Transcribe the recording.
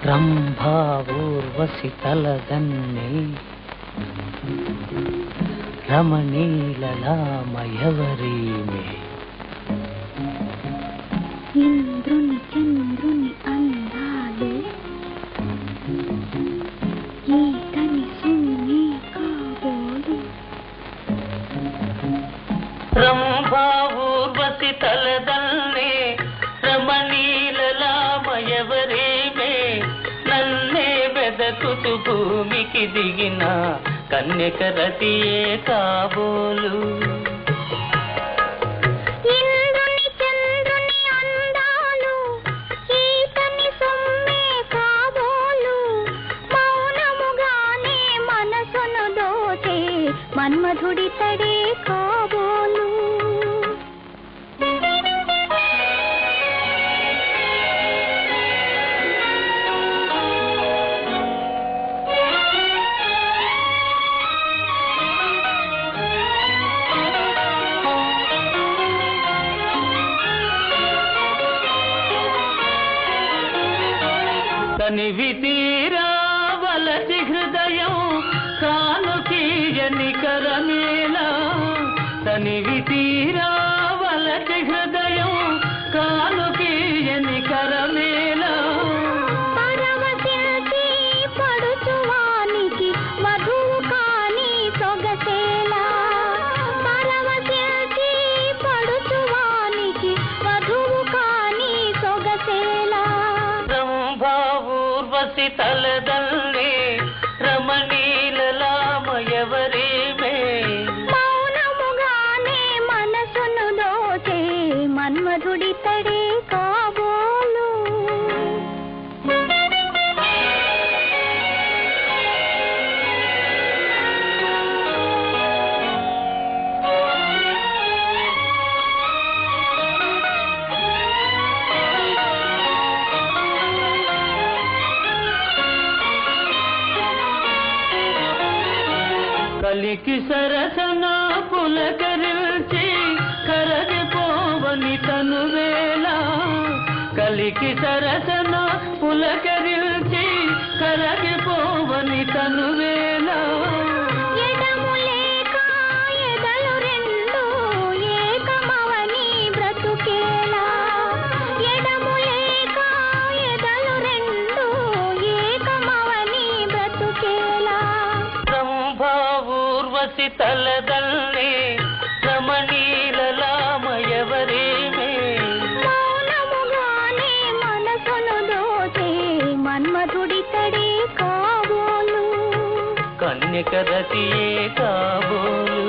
రంభా ఊర్వశి తలదన్నే రమణీలలామయవరీమే ఇంద్రుని చంద్రుని అందాలు ఈతని సున్ని కాబోలు రంభా ఊర్వశి తలదన్నే రమణీలలామయవరీమే నన్నే వెదకుతు భూమికి దిగిన కన్యక రతియే కాబోలు ఇంద్రుని చంద్రుని అందాలు ఈతని సొమ్మే కాబోలు మౌనముగానే మనసును దోచే మన్మధుడి తడే కాబోలు కనివి తీరావలసి హృదయం కానుకీయని కరమేలా కనివి తీరావలసి హృదయం కానుకీయని కరమేలా పరవశిల్చి పడుచువానికి వధువు కాని సొగసేలా పరవశిల్చి పడుచువానికి వధువు కాని సొగసేలా రంభా ఊర్వశి తలదన్నే రమణీలలామయవరీమే మౌనముగానే మనసును దోచే మన్మధుడి తడే కాబోలు కలికి సరసన పులకరిల్చి కరగిపోవని తనువేళ కలికి సరసన పులకరిల్చి కరగిపోవని తనువేళ ఎడము లేక ఎదలు రెండు ఏకమవని బ్రతుకేలా ఎడము లేక ఎదలు రెండు ఏకమవని బ్రతుకేలా రంభా ఊర్వశి తలదన్నే రమణీలలామయవరీమే మౌనముగానే మనసును దోచే మన్మధుడి తడే కాబోలు కన్యక రతియే కాబోలు